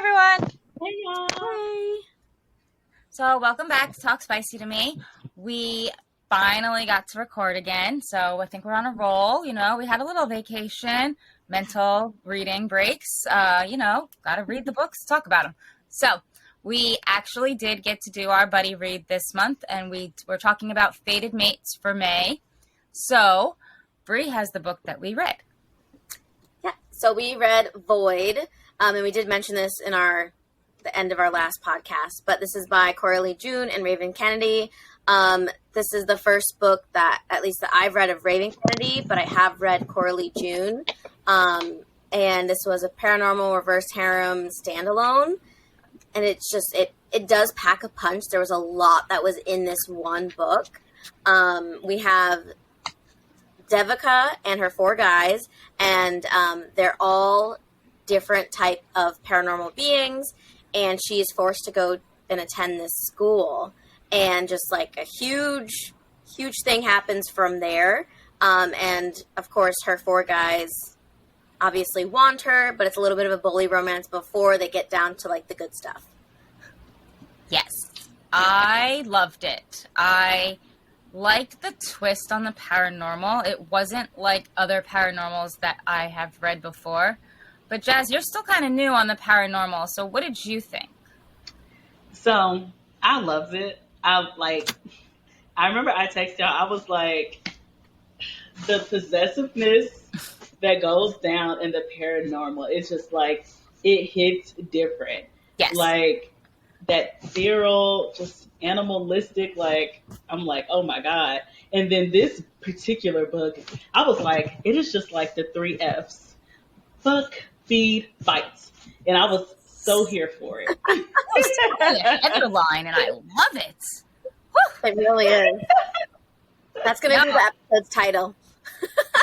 everyone. Hey, y'all. Hey. So welcome back to Talk Spicy to Me. We finally got to record again, so I think we're on a roll. You know, we had a little vacation, mental reading breaks. Got to read the books, talk about them. So we actually did get to do our buddy read this month, and we're talking about Fated Mates for May. So Bree has the book that we read. Yeah, so we read Void, and we did mention this in the end of our last podcast, but this is by Coralee June and Raven Kennedy. This is the first book that, at least that I've read of Raven Kennedy, but I have read Coralee June, and this was a paranormal reverse harem standalone, and it's just, it does pack a punch. There was a lot that was in this one book. We have Devika and her 4 guys, and they're all different type of paranormal beings, and she is forced to go and attend this school, and just like a huge thing happens from there, and of course her 4 guys obviously want her, but it's a little bit of a bully romance before they get down to like the good stuff. Yes, I loved it. I liked the twist on the paranormal. It wasn't like other paranormals that I have read before. But Jazz, you're still kind of new on the paranormal, so what did you think? So I loved it. I remember I texted y'all. I was like, the possessiveness that goes down in the paranormal, it's just like, it hits different. Yes. Like that feral, just animalistic, like, I'm like, oh my God. And then this particular book, I was like, it is just like the 3 F's. Fuck, feed, fight. And I was so here for it. It's a headline, and I love it. Whew. It really is. That's going to be the episode's title.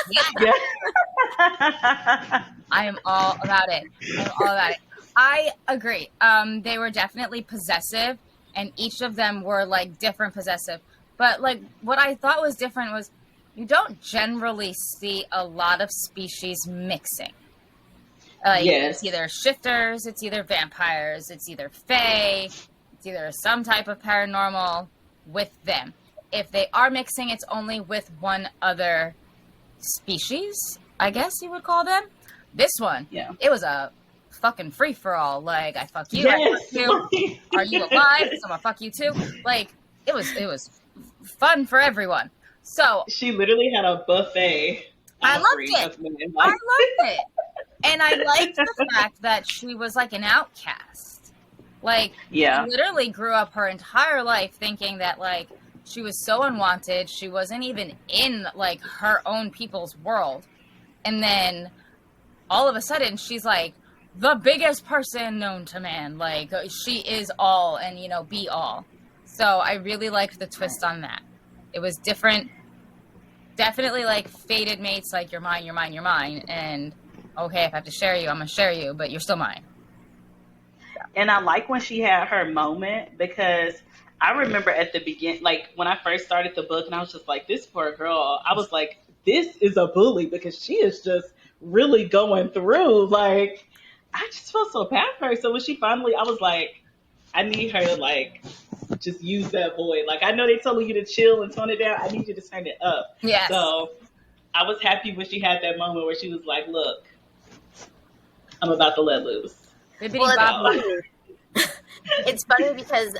Yeah. I am all about it. I agree. They were definitely possessive, and each of them were like different possessive. But like what I thought was different was you don't generally see a lot of species mixing. Yes. It's either shifters, it's either vampires, it's either fae, it's either some type of paranormal with them. If they are mixing, it's only with one other species, I guess you would call them. This one, It was a fucking free-for-all. Like, I fuck you, I fuck you. Are you alive? So I'm gonna fuck you too. Like, it was fun for everyone. So she literally had a buffet. I loved it. And I liked the fact that she was like an outcast. Like, she literally grew up her entire life thinking that, like, she was so unwanted. She wasn't even in, like, her own people's world. And then all of a sudden, she's, like, the biggest person known to man. Like, she is all and, be all. So I really liked the twist on that. It was different. Definitely, like, fated mates, like, you're mine, you're mine, you're mine. And okay, if I have to share you, I'm going to share you, but you're still mine. And I like when she had her moment, because I remember at the beginning, like when I first started the book, and I was just like, this poor girl, I was like, this is a bully, because she is just really going through. Like, I just felt so bad for her. So when she finally, I was like, I need her to like just use that void. Like, I know they told you to chill and tone it down. I need you to turn it up. Yes. So I was happy when she had that moment where she was like, look, I'm about to let loose. It's funny because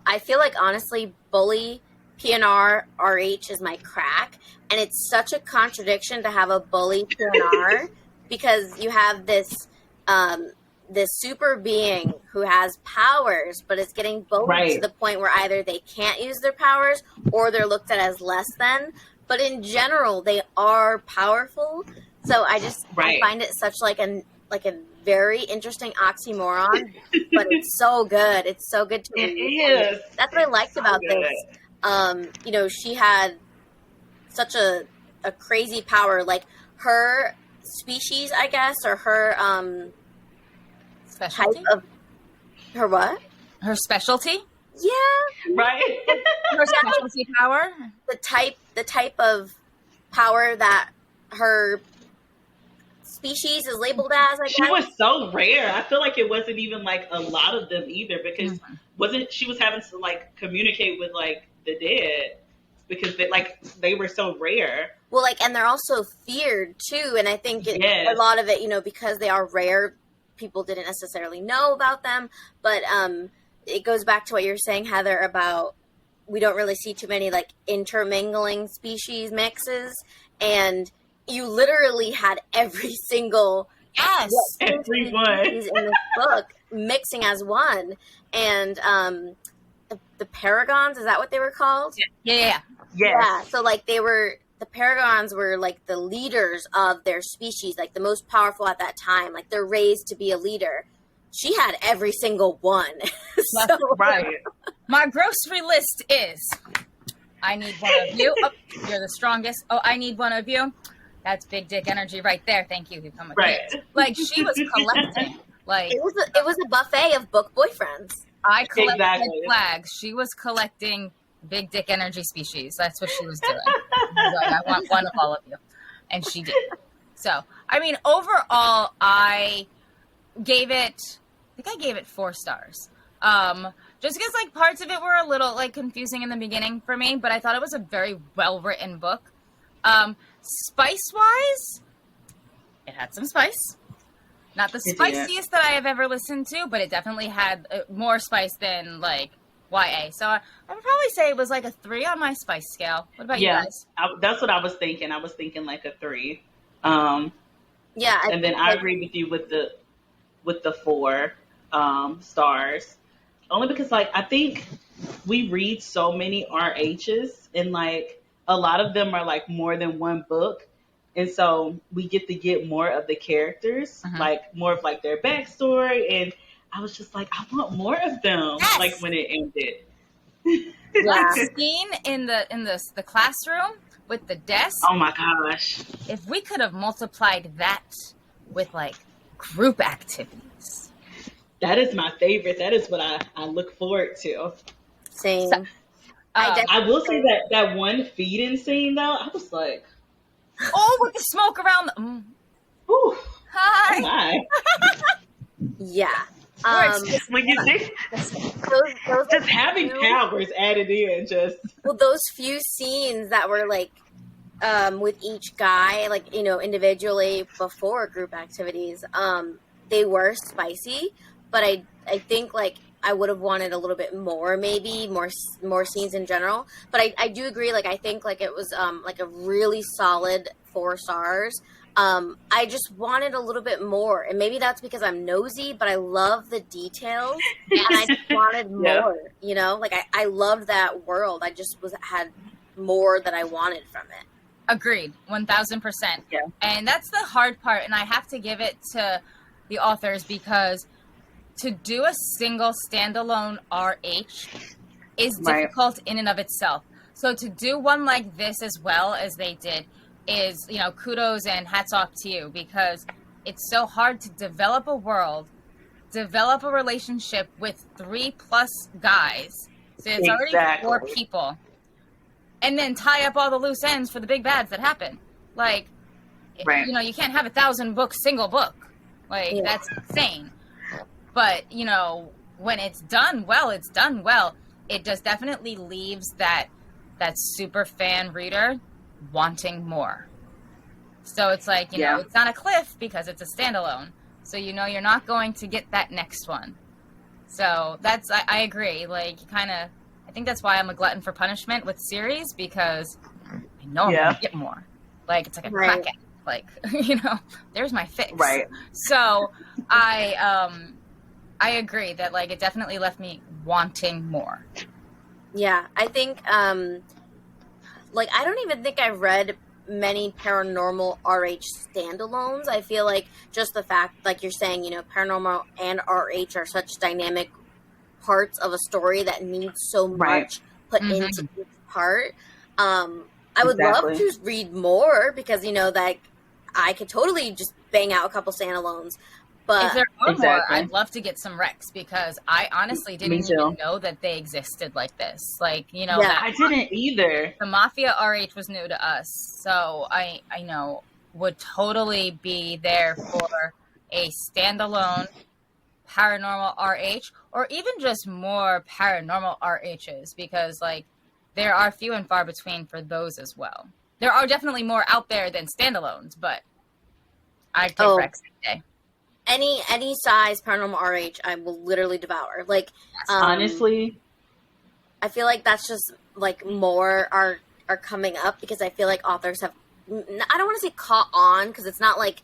I feel like, honestly, bully PNR RH is my crack, and it's such a contradiction to have a bully PNR because you have this super being who has powers, but is getting bullied to the point where either they can't use their powers or they're looked at as less than. But in general, they are powerful. So I find it such like a very interesting oxymoron, but it's so good. It's so good to read. It is. That's what I liked about this. She had such a crazy power. Like, her species, I guess, or her specialty? Type of her what? Her specialty? Yeah. Right. Her specialty power? The type of power that her species is labeled as. She was so rare. I feel like it wasn't even like a lot of them either, because she was having to like communicate with like the dead because they were so rare. Well, like, and they're also feared too, and I think a lot of it, you know, because they are rare, people didn't necessarily know about them. But it goes back to what you're saying, Heather, about we don't really see too many like intermingling species mixes, and you literally had every single everyone in this book mixing as one, and the paragons, is that what they were called? Yeah. So like the paragons were like the leaders of their species, like the most powerful at that time, like they're raised to be a leader. She had every single one. Right. My grocery list is, I need one of you. Oh, you're the strongest. Oh, I need one of you. That's big dick energy right there. Thank you. You come with me. Like, she was collecting. Like, it was a buffet of book boyfriends. I collected flags. She was collecting big dick energy species. That's what she was doing. Like, I want one of all of you. And she did. So, I mean, overall, I gave it 4 stars. Just because like parts of it were a little like confusing in the beginning for me, but I thought it was a very well-written book. Spice-wise, it had some spice. Not the spiciest that I have ever listened to, but it definitely had more spice than like YA. So I would probably say it was like a 3 on my spice scale. What about you guys? That's what I was thinking. I was thinking like a 3. And then I agree with you with the 4 stars. Only because like I think we read so many RHs, and like a lot of them are like more than one book. And so we get more of the characters, like more of like their backstory. And I was just like, I want more of them. Yes. Like when it ended. That scene in the classroom with the desk. Oh my gosh. If we could have multiplied that with like group activities. That is my favorite. That is what I look forward to. Same. So, I will say that one feeding scene though, I was like, oh, with the smoke around the... Ooh. Hi. Oh my. Yeah. When you see those just having powers added in, just those few scenes that were like with each guy, like, you know, individually before group activities, they were spicy, but I think like I would have wanted a little bit more, maybe more scenes in general. But I do agree. Like, I think like it was like a really solid 4 stars. I just wanted a little bit more, and maybe that's because I'm nosy, but I love the details, and I just wanted more. You know, like I loved that world. I just had more that I wanted from it. Agreed, 1,000%. Yeah, and that's the hard part, and I have to give it to the authors, because to do a single standalone RH is difficult in and of itself. So to do one like this as well as they did is, you know, kudos and hats off to you, because it's so hard to develop a world, develop a relationship with 3+ guys. So it's already 4 people. And then tie up all the loose ends for the big bads that happen. Like, you know, you can't have 1,000 books, single book. Like, that's insane. But, you know, when it's done well, it's done well. It just definitely leaves that super fan reader wanting more. So it's like, you know, it's on a cliff because it's a standalone. So, you know, you're not going to get that next one. So that's, I agree. Like, I think that's why I'm a glutton for punishment with series, because I know I'm going to get more. Like, it's like a crack addict. Like, you know, there's my fix. Right. So I agree that, like, it definitely left me wanting more. Yeah, I think, like, I don't even think I've read many paranormal RH standalones. I feel like just the fact, like you're saying, you know, paranormal and RH are such dynamic parts of a story that needs so much put into each part. I would love to read more, because, you know, like, I could totally just bang out a couple standalones. But if there are more, I'd love to get some recs, because I honestly didn't even know that they existed like this. Like, you know, I didn't either. The Mafia RH was new to us, so I know would totally be there for a standalone paranormal RH, or even just more paranormal RHs, because like there are few and far between for those as well. There are definitely more out there than standalones, but I take Rex any day. Any size paranormal RH, I will literally devour. Like, honestly, I feel like that's just like more are coming up, because I feel like authors have, I don't want to say caught on, because it's not like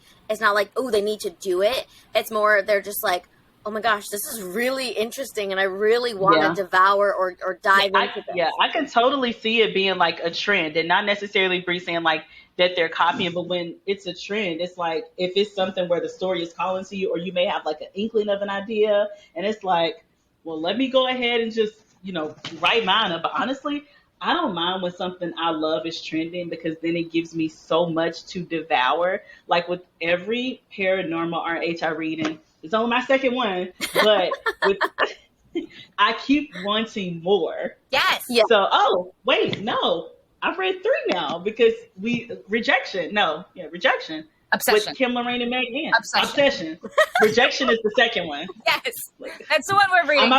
oh, they need to do it. It's more they're just like, oh my gosh, this is really interesting, and I really want to devour or dive into this. Yeah, I can totally see it being like a trend, and not necessarily Bree saying like that they're copying, but when it's a trend, it's like if it's something where the story is calling to you, or you may have like an inkling of an idea, and it's like, well, let me go ahead and just, write mine up. But honestly, I don't mind when something I love is trending, because then it gives me so much to devour. Like with every paranormal RH I read, and it's only my second one, but I keep wanting more. Yes. Yeah. So, no, I've read 3 now, because Rejection. Obsession. With Kim, Lorraine, and Meg Ann. Obsession. Rejection is the second one. Yes. That's the one we're reading.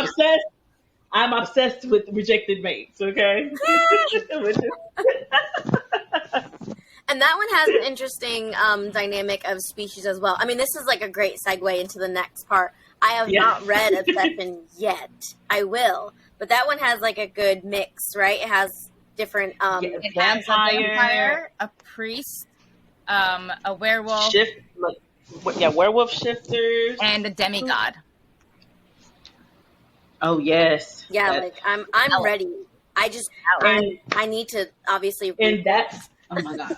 I'm obsessed with rejected mates, okay? And that one has an interesting dynamic of species as well. I mean, this is like a great segue into the next part. I have not read Obsession yet. I will. But that one has like a good mix, right? It has different... it has a vampire, a priest, a werewolf. Werewolf shifters. And a demigod. Oh, yes. Yeah, like I'm ready. I need to obviously read. And that's... Oh my God.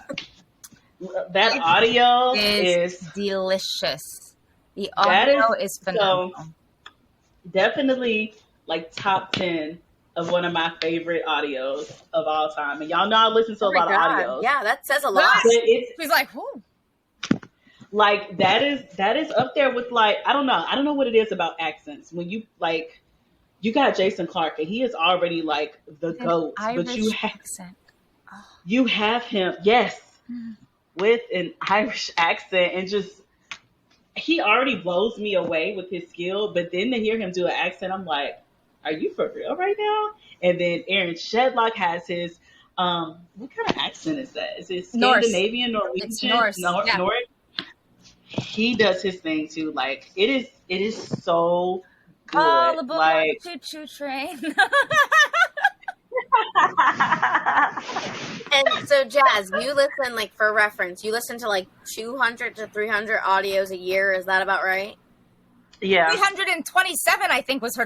That audio is delicious. The audio is phenomenal. So definitely like top 10 of one of my favorite audios of all time. And y'all know I listen to a lot of audios. Yeah, that says a lot. She's like, whoo. Like that is up there with like, I don't know what it is about accents. When you like, you got Jason Clarke, and he is already like the GOAT. But you have him, yes, with an Irish accent, and just he already blows me away with his skill. But then to hear him do an accent, I'm like, are you for real right now? And then Aaron Shedlock has his what kind of accent is that? Is it Scandinavian, Norwegian? It's Norse. Norse. He does his thing too. Like it is so good. All aboard like choo-choo train. And so, Jazz, you listen, like, for reference, you listen to like 200 to 300 audios a year. Is that about right? Yeah. 327, I think, was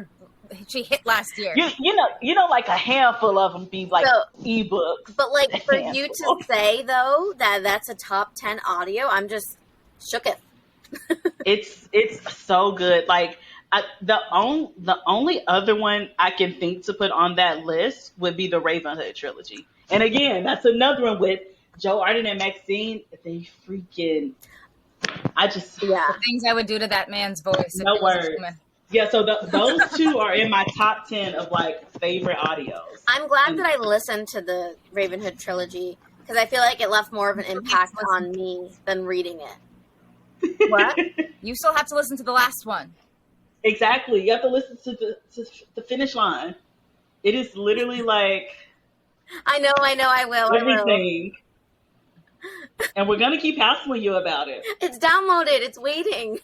she hit last year. You know, like a handful of them be like ebooks. But like for you to say though that that's a top 10 audio, I'm just shooketh. It's so good. Like the only other one I can think to put on that list would be the Raven Hood trilogy. And again, that's another one with Joe Arden and Maxine. They freaking, the things I would do to that man's voice. No words. Yeah, so those two are in my top 10 of like favorite audios. I'm glad that I listened to the Raven Hood trilogy, because I feel like it left more of an impact on me than reading it. What? You still have to listen to the last one. Exactly. You have to listen to the finish line. It is literally like... I know, I will. Everything. And we're going to keep hassling you about it. It's downloaded. It's waiting.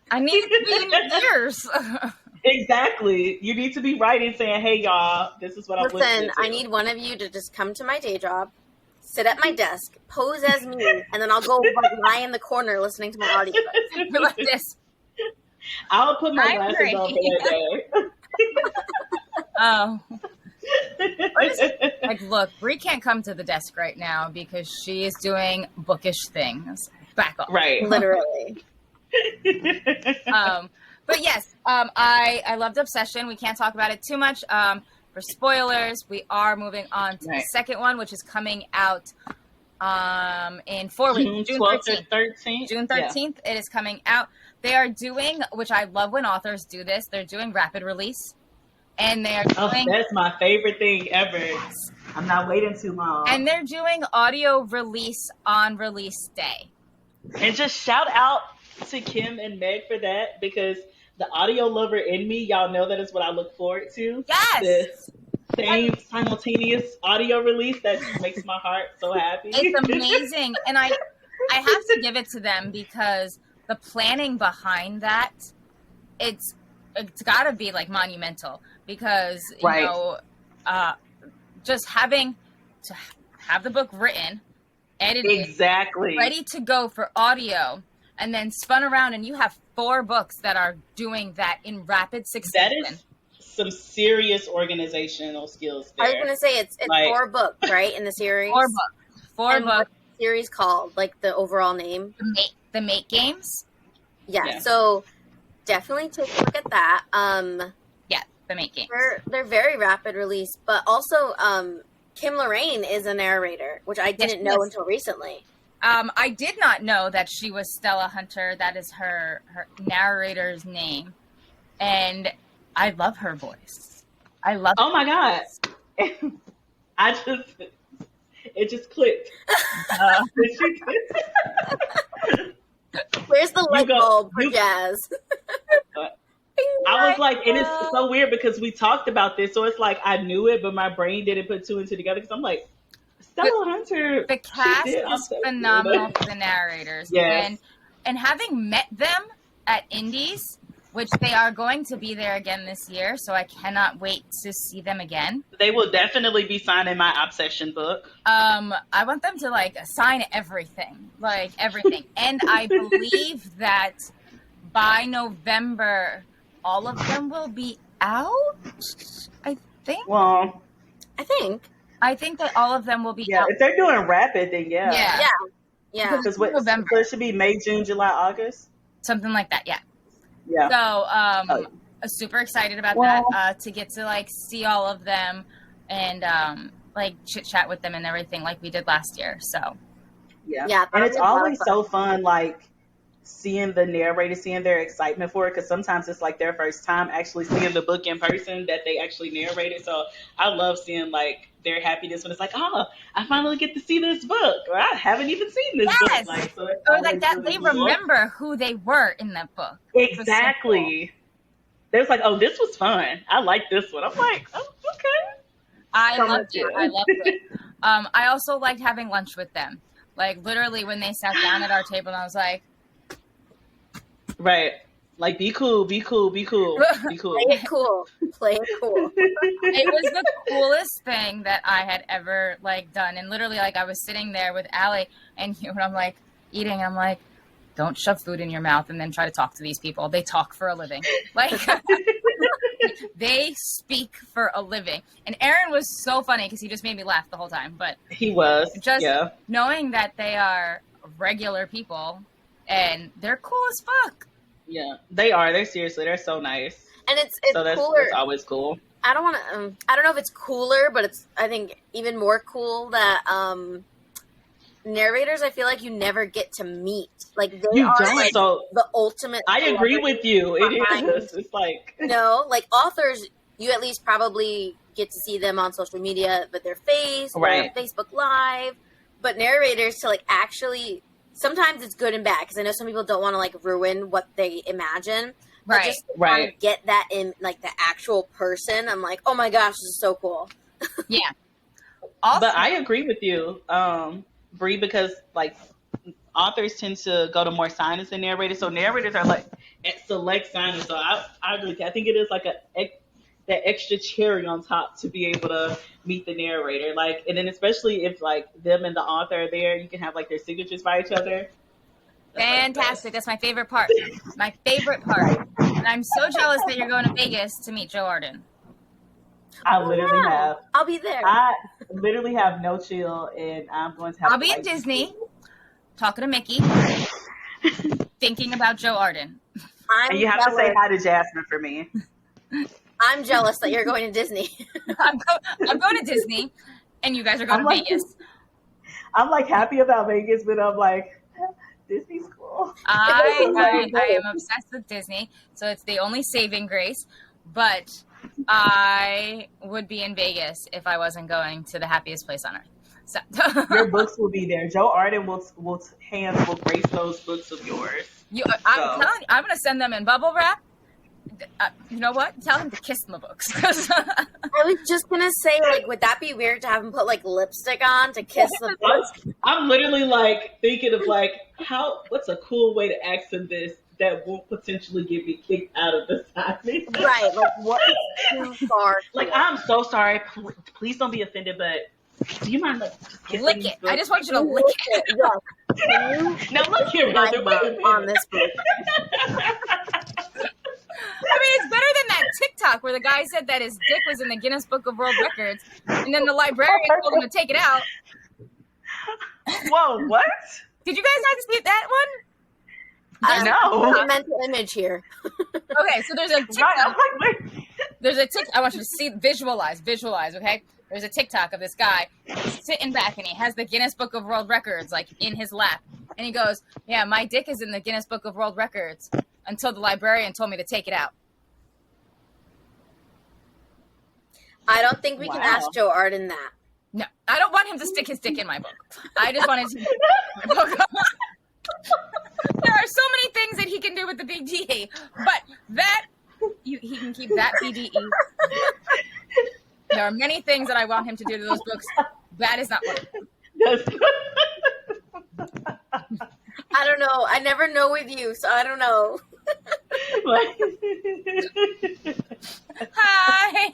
I need to be in your ears. Exactly. You need to be writing saying, hey, y'all, this is what I'm listening to. I need one of you to just come to my day job, sit at my desk, pose as me, and then I'll go lie in the corner listening to my audio. Like this. I'll put my glasses on for that day. Oh. Like, look, Brie can't come to the desk right now because she is doing bookish things. Back off. Right. Literally. But yes, I loved Obsession. We can't talk about it too much. For spoilers, we are moving on to the second one, which is coming out in 4 weeks. June 13th. June 13th, it is coming out. They are doing, which I love when authors do this, they're doing rapid release. And they are doing... Oh, that's my favorite thing ever. Yes. I'm not waiting too long. And they're doing audio release on release day. And just shout out to Kim and Meg for that, because the audio lover in me, y'all know that is what I look forward to. Yes. The same simultaneous audio release that makes my heart so happy. It's amazing. And I have to give it to them, because the planning behind that, it's got to be like monumental, because you know, just having to have the book written, edited, ready to go for audio, and then spun around, and you have 4 books that are doing that in rapid succession. That is some serious organizational skills there. I was going to say it's like, 4 books, right, in the series? 4 books. 4 books. What's the series called? Like the overall name? The Mate Games. Yeah. So definitely take a look at that. The Mate Games. They're very rapid release, but also Kim Lorraine is a narrator, which I didn't know until recently. I did not know that she was Stella Hunter. That is her narrator's name. And I love her voice. I love Oh my God. It just clicked. Where's the light bulb for Jazz? I was like, and it's so weird because we talked about this, so it's like I knew it, but my brain didn't put 2 and 2 together, because I'm like, Stella Hunter. The cast is phenomenal for the narrators. Yes. And having met them at Indies, which they are going to be there again this year, so I cannot wait to see them again. They will definitely be signing my Obsession book. I want them to like sign everything, and I believe that by November, all of them will be out. I think. Well, I think that all of them will be out. If they're doing rapid, then yeah. Because November. So it should be May, June, July, August, something like that. Yeah. Yeah. So, super excited about that, to get to like see all of them and like chit chat with them and everything like we did last year. So yeah, and it's always so fun, like seeing the narrator, seeing their excitement for it, because sometimes it's like their first time actually seeing the book in person that they actually narrated. So I love seeing like their happiness when it's like, oh, I finally get to see this book, or I haven't even seen this book. Like, so or like that really they remember who they were in that book. Exactly. So cool. They was like, oh, this was fun. I like this one. I'm like, oh, okay. I loved it. I also liked having lunch with them. Like literally when they sat down at our table, and I was like, right. Like, be cool, be cool, be cool, be cool. Play it cool. Play it cool. It was the coolest thing that I had ever, like, done. And literally, like, I was sitting there with Allie, and I'm, like, eating. I'm like, don't shove food in your mouth and then try to talk to these people. They talk for a living. Like, they speak for a living. And Aaron was so funny because he just made me laugh the whole time. But he was. Just knowing that they are regular people and they're cool as fuck. Yeah, they are. They're seriously, they're so nice. And it's so that's cooler. That's always cool. I don't want to. I don't know if it's cooler, but it's. I think even more cool that narrators. I feel like you never get to meet. Like they are like, the ultimate. I agree with you. It is. It's like like authors. You at least probably get to see them on social media with their face, or Facebook Live. But narrators to like actually. Sometimes it's good and bad because I know some people don't want to like ruin what they imagine. But just to get that in like the actual person, I'm like, oh my gosh, this is so cool. Yeah. Also, but I agree with you, Bree, because like authors tend to go to more signers than narrators. So narrators are like at select signers. So I think it is like that extra cherry on top to be able to meet the narrator. Like, and then especially if like them and the author are there, you can have like their signatures by each other. Fantastic. That's my favorite part. My favorite part. And I'm so jealous that you're going to Vegas to meet Joe Arden. I literally have. I'll be there. I literally have no chill, and I'm going to have. I'll be in Disney, talking to Mickey, thinking about Joe Arden. And you have to say hi to Jasmine for me. I'm jealous that you're going to Disney. I'm going to Disney, and you guys are going to Vegas. I'm like happy about Vegas, but I'm like, Disney's cool. I am obsessed with Disney, so it's the only saving grace. but I would be in Vegas if I wasn't going to the happiest place on earth. So your books will be there. Joe Arden will grace those books of yours. I'm telling you, I'm going to send them in bubble wrap. You know what? Tell him to kiss my books. I was just gonna say, like, would that be weird to have him put like lipstick on to kiss the books? I'm literally like thinking of like what's a cool way to accent this that won't potentially get me kicked out of the assignment. Right, like what is too far? Like, I'm so sorry. Please don't be offended, but do you mind like just kissing lick it? I just want you to lick it. Yes. Now look here, Heather, on this book. I mean, it's better than that TikTok where the guy said that his dick was in the Guinness Book of World Records, and then the librarian told him to take it out. Whoa, what? Did you guys not see that one? No. A mental image here. Okay, so there's a TikTok. There's a TikTok. I want you to see, visualize, okay? There's a TikTok of this guy sitting back, and he has the Guinness Book of World Records, like, in his lap. And he goes, yeah, my dick is in the Guinness Book of World Records until the librarian told me to take it out. I don't think we can ask Joe Arden that. No, I don't want him to stick his dick in my book. I just wanted to my book. There are so many things that he can do with the BDE, but that he can keep that BDE. There are many things that I want him to do to those books. That is not one of them. I don't know. I never know with you, so I don't know. Hi.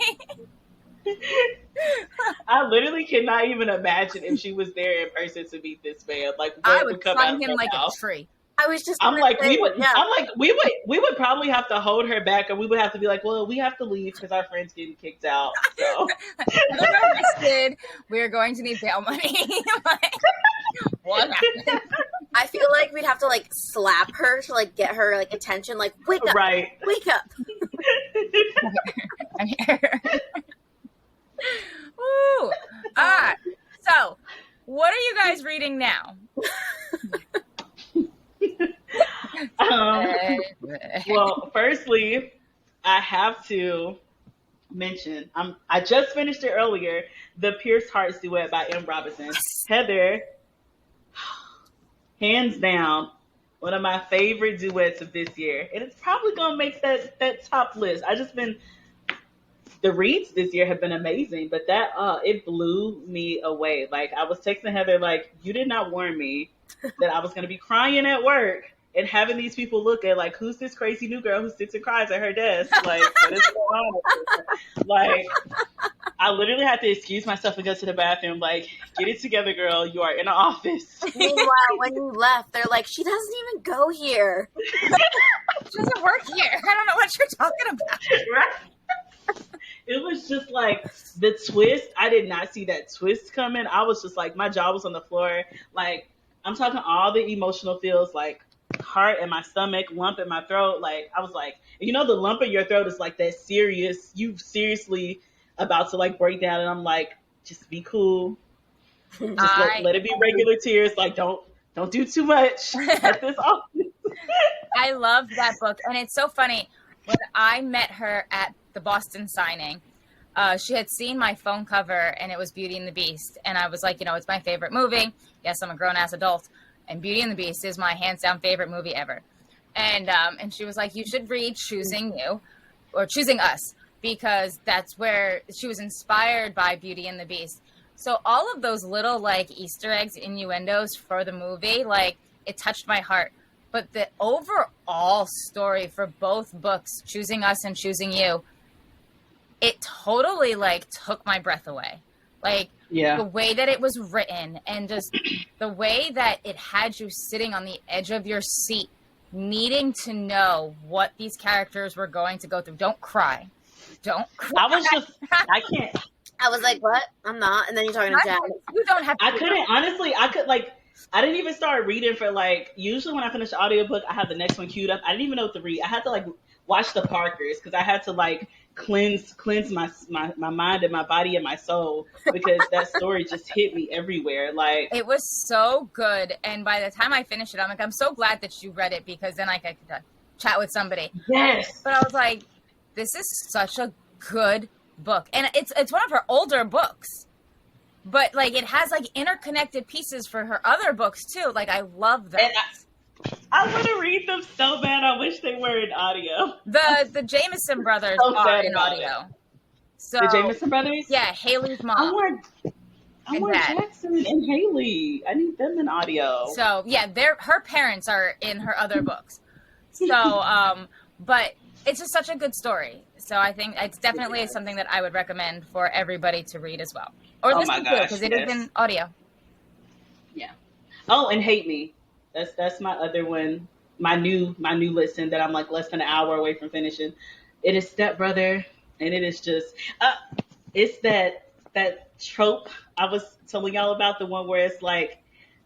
I literally cannot even imagine if she was there in person to meet this man. Like, what I would come climb out him like mouth? a tree. I was just. I'm like, we would probably have to hold her back, or we would have to be like, well, we have to leave because our friend's getting kicked out. So We're arrested. We're going to need bail money. Like, what happened? I feel like we'd have to like slap her to like get her like attention. Like, wake up, right? Wake up. I'm here. Woo! All right. So, what are you guys reading now? Well, firstly, I have to mention I just finished it earlier. The Pierce Hearts duet by M. Robinson. Yes. Heather, hands down, one of my favorite duets of this year, and it's probably gonna make that top list. The reads this year have been amazing, but that it blew me away. Like, I was texting Heather, like, you did not warn me that I was going to be crying at work and having these people look at, like, who's this crazy new girl who sits and cries at her desk? Like, what is going on? Like, I literally had to excuse myself and go to the bathroom, like, get it together, girl. You are in an office. Meanwhile, when you left, they're like, she doesn't even go here. She doesn't work here. I don't know what you're talking about. Right? It was just like the twist. I did not see that twist coming. I was just like, my jaw was on the floor. Like, I'm talking all the emotional feels, like heart in my stomach, lump in my throat. Like, I was like, you know, the lump in your throat is like that serious, you seriously about to like break down. And I'm like, just be cool. Just let it be regular tears. Like, don't do too much at this office. I loved that book. And it's so funny. When I met her at the Boston signing, she had seen my phone cover, and it was Beauty and the Beast. And I was like, you know, it's my favorite movie. Yes, I'm a grown-ass adult. And Beauty and the Beast is my hands-down favorite movie ever. And she was like, you should read Choosing You, or Choosing Us, because that's where she was inspired by Beauty and the Beast. So all of those little, like, Easter eggs, innuendos for the movie, like, it touched my heart. But the overall story for both books, Choosing Us and Choosing You, it totally, like, took my breath away. Like, the way that it was written and just the way that it had you sitting on the edge of your seat, needing to know what these characters were going to go through. Don't cry. Don't cry. I can't. I was like, what? I'm not. And then you're talking to Jack. You don't have to. I couldn't, honestly, I didn't even start reading for, like, usually when I finish the audiobook, I have the next one queued up. I didn't even know what to read. I had to, like, watch the Parkers because I had to, like, cleanse my mind and my body and my soul because that story just hit me everywhere. Like, it was so good. And by the time I finished it, I'm like, I'm so glad that you read it because then I could chat with somebody. Yes. But I was like, this is such a good book. And it's one of her older books. But, like, it has, like, interconnected pieces for her other books, too. Like, I love that. I want to read them so bad. I wish they were in audio. The Jameson brothers are in audio. So, the Jameson brothers? Yeah, Haley's mom. I want Jackson and Haley. I need them in audio. So, yeah, her parents are in her other books. So, but it's just such a good story. So I think it's definitely something that I would recommend for everybody to read as well. Or listen to, because it is in audio. Yeah. Oh, and Hate Me. That's my other one. My new listen that I'm like less than an hour away from finishing. It is Stepbrother, and it is just it's that trope I was telling y'all about, the one where it's like,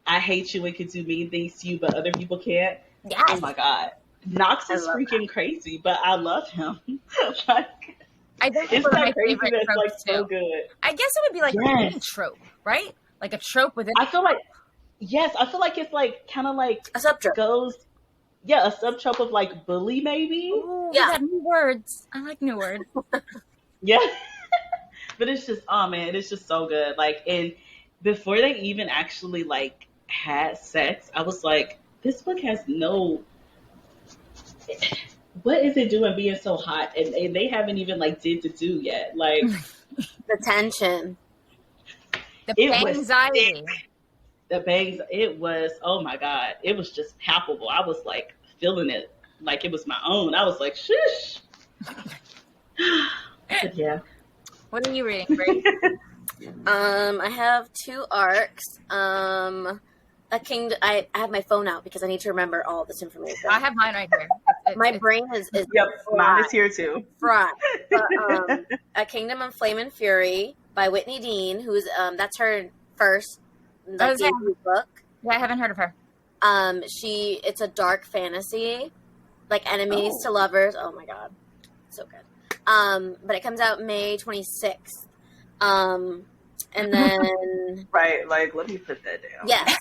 I hate you and can do mean things to you, but other people can't. Yes. Oh my God. Knox is freaking crazy, but I love him. Like, I think it's that crazy that's like too. So good. I guess it would be like a trope, right? Like a trope within. I feel like it's like kind of like a subtrope. A subtrope of like bully, maybe. Ooh, yeah, got new words. I like new words. Yeah, but it's just, oh man, it's just so good. Like, and before they even actually like had sex, I was like, this book has no. What is it doing being so hot? And they haven't even like did the do yet. Like the tension, the anxiety, the bangs. It was, oh my God, it was just palpable. I was like feeling it like it was my own. I was like, shush. But yeah. What are you reading, Grace? I have 2 arcs. A Kingdom. I have my phone out because I need to remember all this information. I have mine right here. My brain is yep, mine is here too. Fried. But, A Kingdom of Flame and Fury by Whitney Dean, who's that's her first debut book. Yeah, I haven't heard of her. It's a dark fantasy, like enemies to lovers. Oh my God, so good. But it comes out May 26th. And then right, like let me put that down. Yes.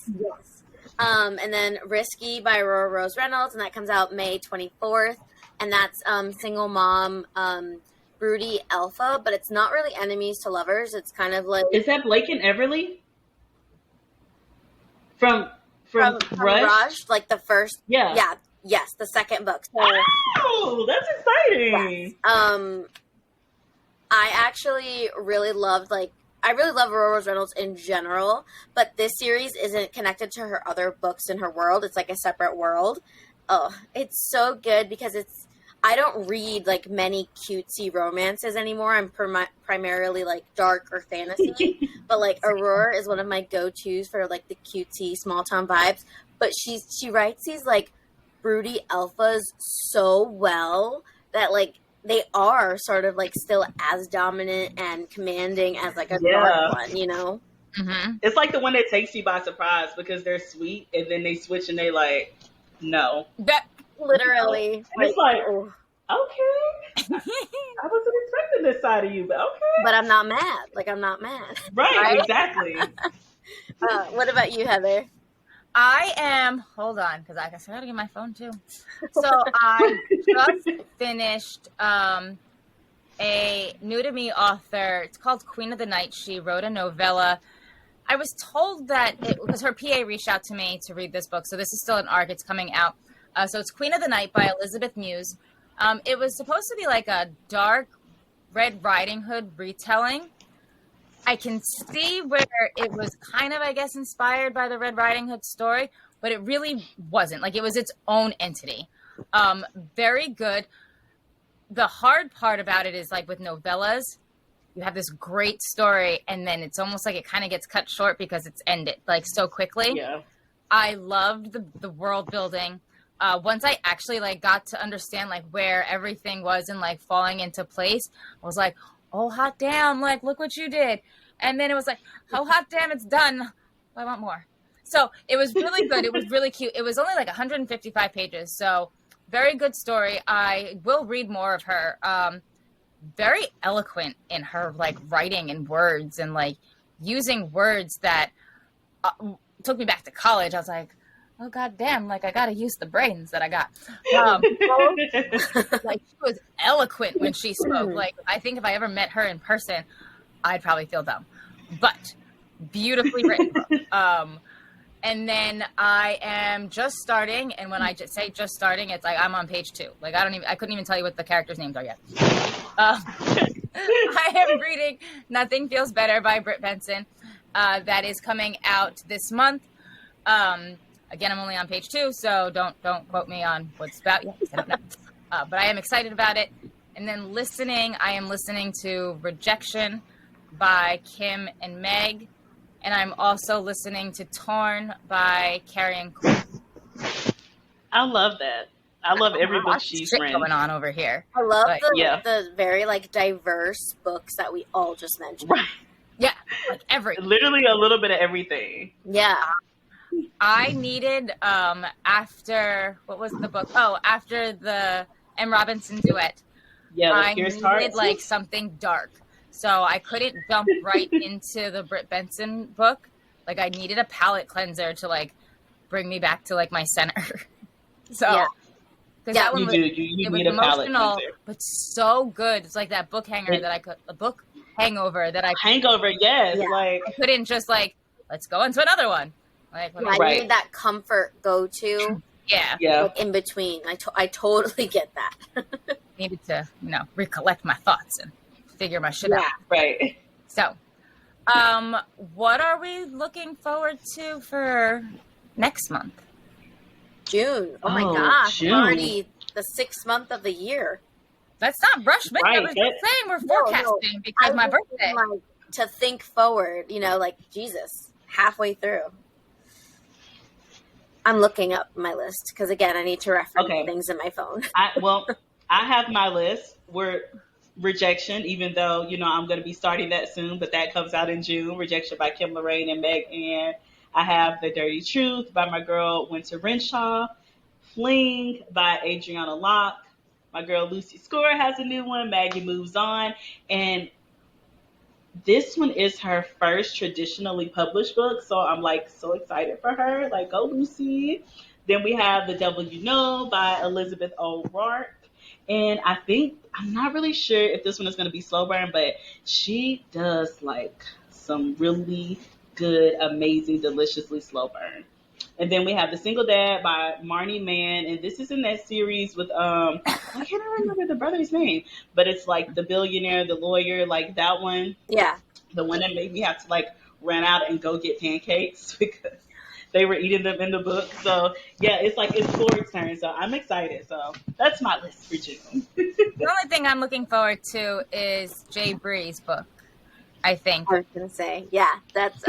And then Risky by Aurora Rose Reynolds, and that comes out May 24th. And that's single mom broody alpha, but it's not really enemies to lovers. It's kind of like, is that Blake and Everly? From Rush? Like the first yes, the second book. So, oh, that's exciting. Yes. I actually really loved I really love Aurora Rose Reynolds in general, but this series isn't connected to her other books in her world. It's like a separate world. Oh, it's so good because I don't read like many cutesy romances anymore. I'm primarily like dark or fantasy, but like Aurora is one of my go-tos for like the cutesy small town vibes. But she writes these like broody alphas so well that like they are sort of like still as dominant and commanding as like a dark one, you know? Mm-hmm. It's like the one that takes you by surprise because they're sweet and then they switch and they like, no. That literally. And it's like, okay. I wasn't expecting this side of you, but okay. But I'm not mad. Like, I'm not mad. Right? Exactly. What about you, Heather? I am, hold on, because I guess I gotta get my phone too. So I just finished a new to me author. It's called Queen of the Night. She wrote a novella. I was told that because her PA reached out to me to read this book. So this is still an arc. It's coming out. So it's Queen of the Night by Elizabeth Muse. It was supposed to be like a dark Red Riding Hood retelling. I can see where it was kind of, I guess, inspired by the Red Riding Hood story, but it really wasn't. Like, it was its own entity. Very good. The hard part about it is, like, with novellas, you have this great story, and then it's almost like it kind of gets cut short because it's ended, like, so quickly. Yeah. I loved the world building. Once I actually, like, got to understand, like, where everything was and, like, falling into place, I was like, oh, hot damn, like, look what you did. And then it was like, oh, hot damn, it's done. I want more. So it was really good. It was really cute. It was only like 155 pages. So very good story. I will read more of her. Very eloquent in her, like, writing and words and, like, using words that took me back to college. I was like, oh goddamn, like I gotta use the brains that I got. Like she was eloquent when she spoke. Like I think if I ever met her in person, I'd probably feel dumb. But beautifully written book. And then I am just starting, and when I just say just starting, it's like I'm on page 2. Like I couldn't even tell you what the characters' names are yet. I am reading Nothing Feels Better by Britt Benson. That is coming out this month. Again, I'm only on page 2, so don't quote me on what's about yet. I don't know. But I am excited about it. And then I am listening to Rejection by Kim and Meg. And I'm also listening to Torn by Carrie and Cole. I love that. I love every book she's written. Going on over here. I love the very like diverse books that we all just mentioned. Right. Yeah, like everything. Literally a little bit of everything. Yeah. I needed after what was the book? Oh, after the M. Robinson duet. Yeah, I needed like something dark. So I couldn't jump right into the Britt Benson book. Like I needed a palate cleanser to like bring me back to like my center. So because that one was, it was emotional, but so good. It's like that book hangover that I hangover. Yes, like I couldn't just like let's go into another one. Like I need that comfort go to. Yeah. Like in between. I totally get that. Needed to recollect my thoughts and figure my shit out. Right. So, what are we looking forward to for next month? June. Oh my gosh. June. Already the 6th month of the year. That's not brush, but I was just saying we're forecasting because my birthday. Like, to think forward, like Jesus, halfway through. I'm looking up my list because again, I need to reference things in my phone. I have my list. We're Rejection, even though, I'm going to be starting that soon, but that comes out in June. Rejection by Kim Lorraine and Meg Ann. I have The Dirty Truth by my girl Winter Renshaw. Fling by Adriana Locke. My girl Lucy Score has a new one. Maggie Moves On. And this one is her first traditionally published book, so I'm like so excited for her. Like, go Lucy. Then we have The Devil You Know by Elizabeth O'Rourke. And I'm not really sure if this one is going to be slow burn, but she does like some really good, amazing, deliciously slow burn. And then we have The Single Dad by Marnie Mann. And this is in that series with, I can't remember the brother's name, but it's like The Billionaire, The Lawyer, like that one. Yeah. The one that made me have to like run out and go get pancakes because they were eating them in the book. So yeah, it's Floyd's turn. So I'm excited. So that's my list for June. The only thing I'm looking forward to is Jay Bree's book, I think. I was going to say, yeah, that's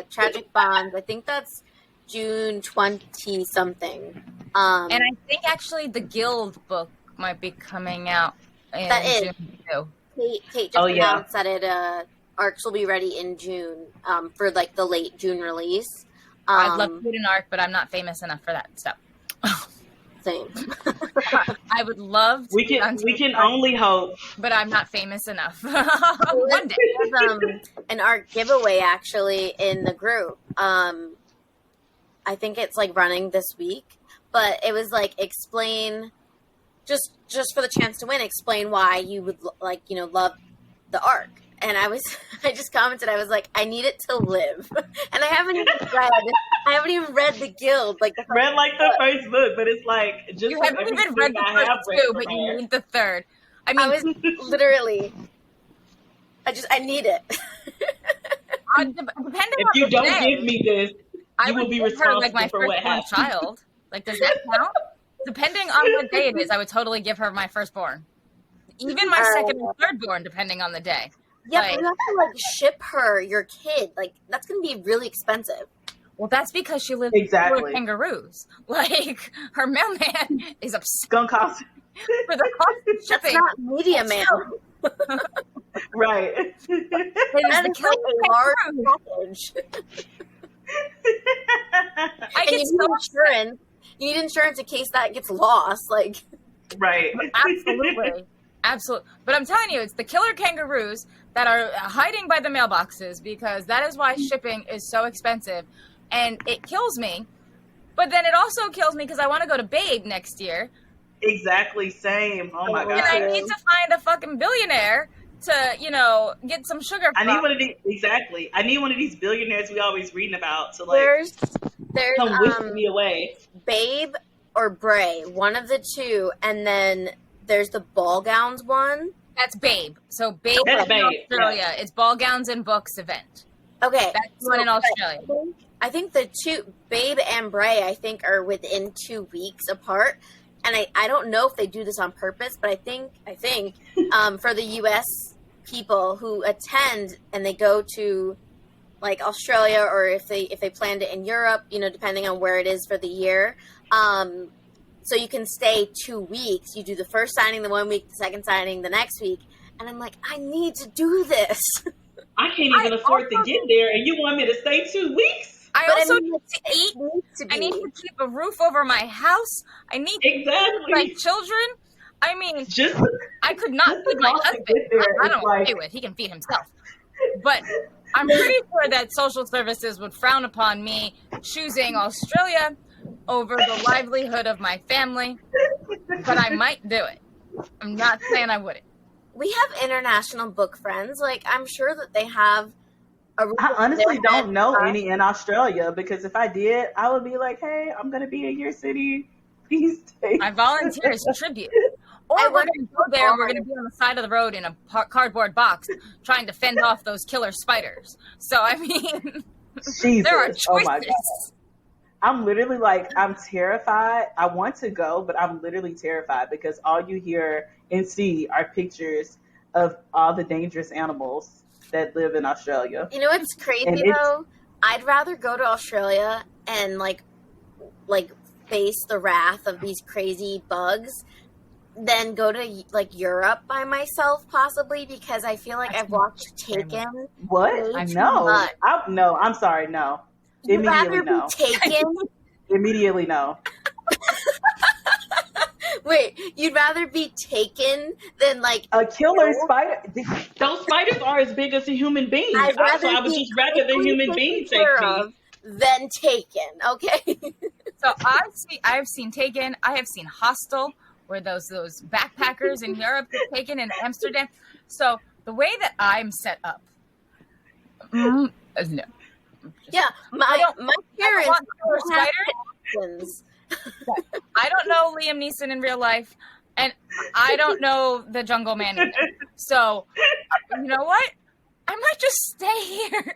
Tragic Bonds. I think that's June 20 something. And I think actually the Guild book might be coming out in June too. Kate just announced that ARCs will be ready in June for like the late June release. I'd love to read an ARC, but I'm not famous enough for that stuff. Same. I would love to. We can only hope. But I'm not famous enough. One day. There's an ARC giveaway actually in the group. I think it's like running this week, but it was like explain just for the chance to win, explain why you would love the ARC. And I just commented, I was like, I need it to live. And I haven't even read the Guild. Like the first book, but it's like, just you haven't even read the first two, but you need the third. I mean, I was literally, I need it. If you don't give me this, you will be responsible for what happens. Child. Like, does that count? Depending on what day it is, I would totally give her my firstborn. Even my second and thirdborn, depending on the day. Yeah, but you have to ship her your kid. Like, that's going to be really expensive. Well, that's because she lives with kangaroos. Like, her mailman is upset. Gonna cost for the cost of shipping. That's not media mail. Right. That is like a large package. You need insurance. You need insurance in case that gets lost. Like, right. Absolutely. Absolutely. But I'm telling you, it's the killer kangaroos that are hiding by the mailboxes because that is why shipping is so expensive. And it kills me But then it also kills me because I want to go to Babe next year. Exactly, same. Oh my God. And I need to find a fucking billionaire to, get some sugar. I need one of these. Exactly. I need one of these billionaires we always reading about to there's come whisk me away. Babe or Bray, one of the two, and then there's the ball gowns one. That's Babe. So Babe That's in Babe, Australia. yeah. It's Ball Gowns and Books event. Okay. That's one in Australia. I think the two, Babe and Bray, I think are within 2 weeks apart. And I don't know if they do this on purpose, but I think for the U.S. people who attend and they go to like Australia, or if they planned it in Europe, depending on where it is for the year, so you can stay 2 weeks. You do the first signing the 1 week, the second signing the next week, and I'm like, I need to do this. I can't even afford to get there, and you want me to stay 2 weeks? I also need to eat. I need to keep a roof over my house. I need to feed my children. I mean, I could not feed my husband. I don't want to pay with. He can feed himself. But I'm pretty sure that social services would frown upon me choosing Australia over the livelihood of my family. But I might do it. I'm not saying I wouldn't. We have international book friends. Like, I'm sure that they have. I honestly don't know any in Australia, because if I did, I would be like, hey, I'm going to be in your city. Please take I volunteer as tribute. Or we're going to go there and we're going to be on the side of the road in a cardboard box trying to fend off those killer spiders. So, I mean, there are choices. Oh my God. I'm literally like, I'm terrified. I want to go, but I'm literally terrified because all you hear and see are pictures of all the dangerous animals that live in Australia. You know what's crazy though? I'd rather go to Australia and like face the wrath of these crazy bugs than go to like Europe by myself, possibly, because I feel like I've watched Taken. What? I know. No, I'm sorry. No. Immediately no. Taken? Immediately no. Wait, you'd rather be taken than like a killer spider? Those spiders are as big as a human being. I would just rather the human being take me than Taken. Okay. So I've seen Taken. I have seen Hostel, where those backpackers in Europe get taken in Amsterdam. So the way that I'm set up, no. Yeah, my parents don't have questions. I don't know Liam Neeson in real life, and I don't know the Jungle Man either. So, you know what? I might just stay here.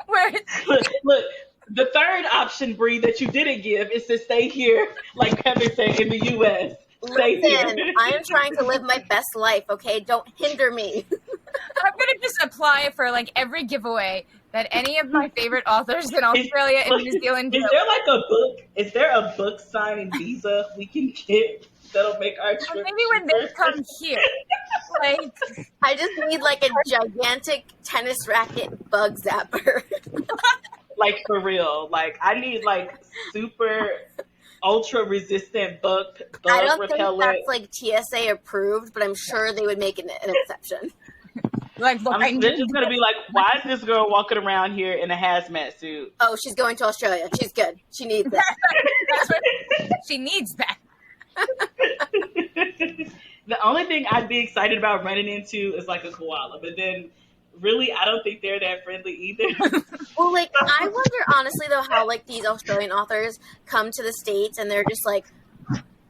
Where it's look, the third option, Bree, that you didn't give is to stay here, like Kevin said, in the U.S. Listen, I am trying to live my best life, okay? Don't hinder me. I'm going to just apply for, like, every giveaway that any of my favorite authors in Australia and New Zealand do. Is there, like, a book? Is there a book signing visa we can get that'll make our trip maybe when they come here. Like, I just need, like, a gigantic tennis racket bug zapper. Like, for real. Like, I need, like, super ultra resistant bug I don't repellent. think that's like TSA approved, but I'm sure they would make an exception. Like, they're just gonna be like, why is this girl walking around here in a hazmat suit? Oh, she's going to Australia. She's good. She needs that. She needs that. The only thing I'd be excited about running into is like a koala, but then really, I don't think they're that friendly either. Well, like, I wonder, honestly, though, how, like, these Australian authors come to the States and they're just like,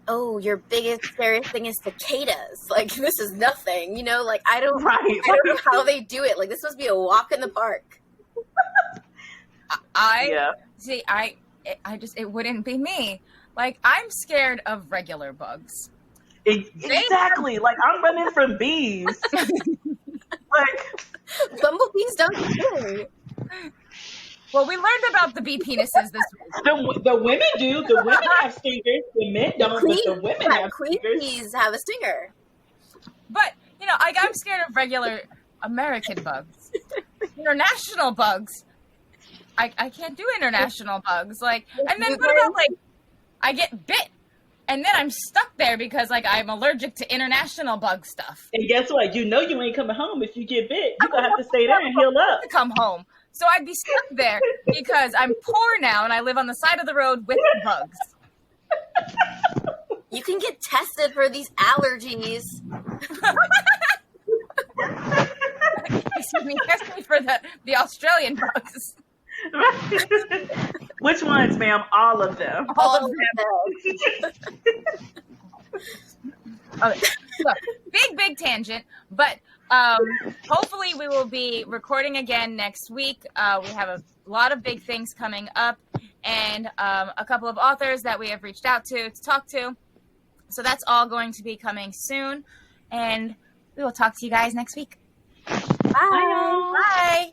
oh, your biggest, scariest thing is cicadas. Like, this is nothing, you know? Like, I don't know how they do it. Like, this must be a walk in the park. It wouldn't be me. Like, I'm scared of regular bugs. Exactly. Like, I'm running from bees. Like, bumblebees don't sting. Well, we learned about the bee penises this week. The women do. The women have stingers. The men don't, but the women have queen stingers. Bees have a stinger. But, you know, I'm scared of regular American bugs. International bugs. I can't do international bugs. Like, and then what about, like, I get bit. And then I'm stuck there because, like, I'm allergic to international bug stuff. And guess what? You know you ain't coming home if you get bit. You're going to have to stay there and heal up. To come home. So I'd be stuck there because I'm poor now and I live on the side of the road with bugs. You can get tested for these allergies. Excuse me, test me for the Australian bugs. Which ones, ma'am? All of them. All of them. Okay. So, big tangent, but hopefully we will be recording again next week. We have a lot of big things coming up and a couple of authors that we have reached out to talk to. So that's all going to be coming soon. And we will talk to you guys next week. Bye. Bye.